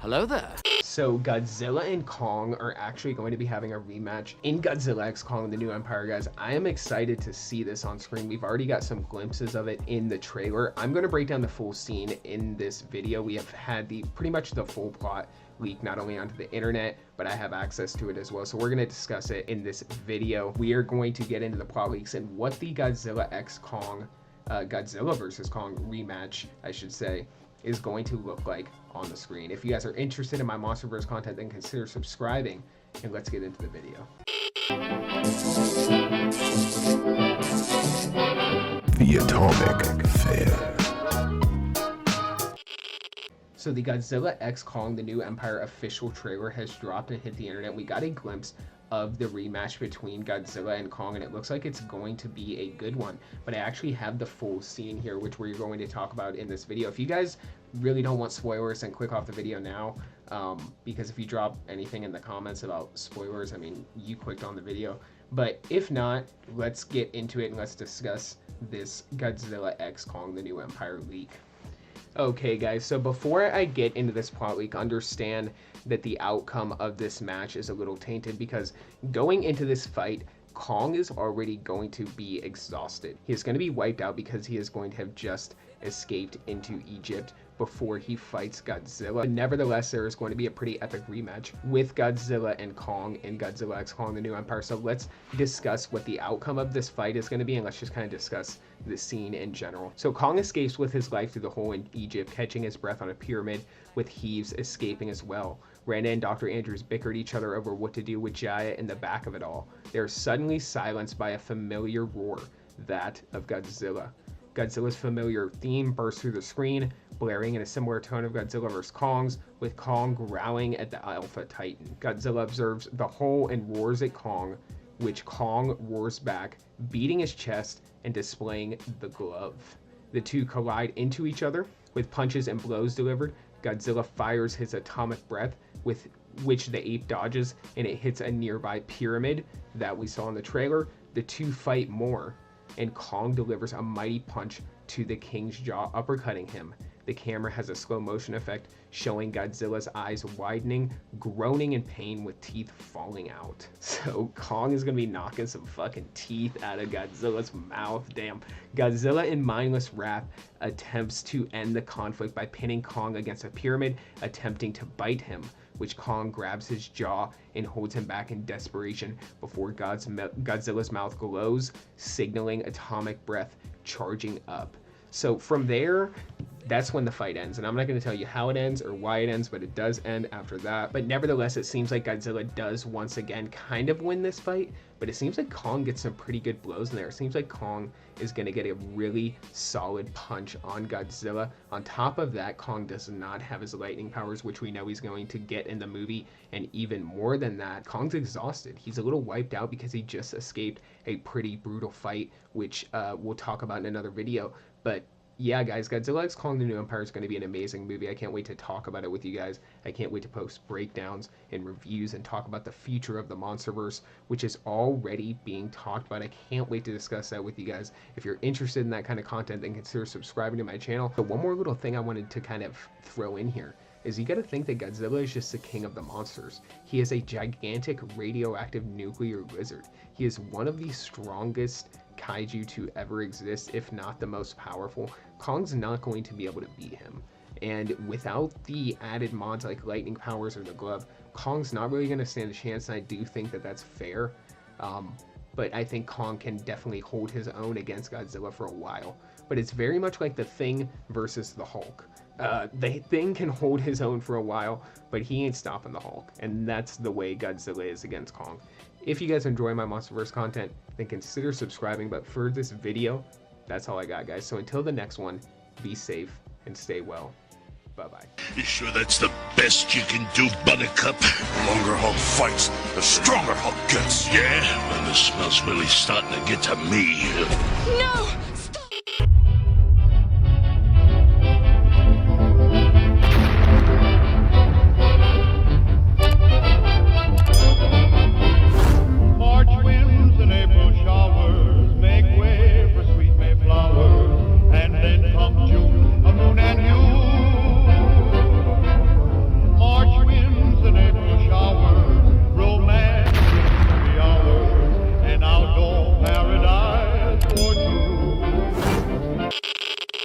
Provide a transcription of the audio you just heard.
Hello there. So Godzilla and Kong are actually going to be having a rematch in Godzilla x Kong The New Empire, guys. I am excited to see this on screen. We've already got some glimpses of it in the trailer. I'm going to break down the full scene in this video. We have had pretty much the full plot leak not only onto the internet, but I have access to it as well. So we're going to discuss it in this video. We are going to get into the plot leaks and what the Godzilla x Kong, Godzilla versus Kong rematch, I should say, is going to look like on the screen. If you guys are interested in my MonsterVerse content, then consider subscribing, and let's get into the video. The Atomic Fair. So the Godzilla x Kong The New Empire official trailer has dropped and hit the internet. We got a glimpse of the rematch between Godzilla and Kong, and it looks like it's going to be a good one. But I actually have the full scene here, which we're going to talk about in this video. If you guys really don't want spoilers, then click off the video now, because if you drop anything in the comments about spoilers, I mean, you clicked on the video. But if not, let's get into it and let's discuss this Godzilla x Kong The New Empire leak. Okay guys, so before I get into this plot leak, understand that the outcome of this match is a little tainted, because going into this fight, Kong is already going to be exhausted. He is going to be wiped out because he is going to have just escaped into Egypt before he fights Godzilla. But nevertheless, there is going to be a pretty epic rematch with Godzilla and Kong in Godzilla x Kong The New Empire. So let's discuss what the outcome of this fight is going to be, and let's just kind of discuss the scene in general. So Kong escapes with his life through the hole in Egypt, catching his breath on a pyramid, with Heaves escaping as well. Randa and Dr. Andrews bickered each other over what to do with Jaya in the back of it all. They are suddenly silenced by a familiar roar, that of Godzilla. Godzilla's familiar theme bursts through the screen, blaring in a similar tone of Godzilla vs. Kong's, with Kong growling at the Alpha Titan. Godzilla observes the hole and roars at Kong, which Kong roars back, beating his chest and displaying the glove. The two collide into each other, with punches and blows delivered. Godzilla fires his atomic breath, with which the ape dodges, and it hits a nearby pyramid that we saw in the trailer. The two fight more, and Kong delivers a mighty punch to the king's jaw, uppercutting him. The camera has a slow motion effect showing Godzilla's eyes widening, groaning in pain with teeth falling out. So Kong is gonna be knocking some fucking teeth out of Godzilla's mouth. Damn. Godzilla in mindless wrath attempts to end the conflict by pinning Kong against a pyramid, attempting to bite him, which Kong grabs his jaw and holds him back in desperation before Godzilla's mouth glows, signaling atomic breath charging up. So from there, that's when the fight ends, and I'm not going to tell you how it ends or why it ends, but it does end after that. But nevertheless, it seems like Godzilla does once again kind of win this fight, but it seems like Kong gets some pretty good blows in there. It seems like Kong is going to get a really solid punch on Godzilla. On top of that, Kong does not have his lightning powers, which we know he's going to get in the movie, and even more than that, Kong's exhausted. He's a little wiped out because he just escaped a pretty brutal fight, which we'll talk about in another video. But yeah, guys, Godzilla x Kong The New Empire is going to be an amazing movie. I can't wait to talk about it with you guys. I can't wait to post breakdowns and reviews and talk about the future of the MonsterVerse, which is already being talked about. I can't wait to discuss that with you guys. If you're interested in that kind of content, then consider subscribing to my channel. But one more little thing I wanted to kind of throw in here is you got to think that Godzilla is just the king of the monsters. He is a gigantic radioactive nuclear lizard. He is one of the strongest kaiju to ever exist, if not the most powerful. Kong's not going to be able to beat him, and without the added mods like lightning powers or the glove, Kong's not really going to stand a chance, and I do think that that's fair. But I think Kong can definitely hold his own against Godzilla for a while. But it's very much like the Thing versus the Hulk. The Thing can hold his own for a while, but he ain't stopping the Hulk, and that's the way Godzilla is against Kong. If you guys enjoy my MonsterVerse content, then consider subscribing. But for this video, that's all I got, guys. So until the next one, be safe and stay well. Bye-bye. You sure that's the best you can do, Buttercup? The longer Hulk fights, the stronger Hulk gets. Yeah? Well, the smell's really starting to get to me. No!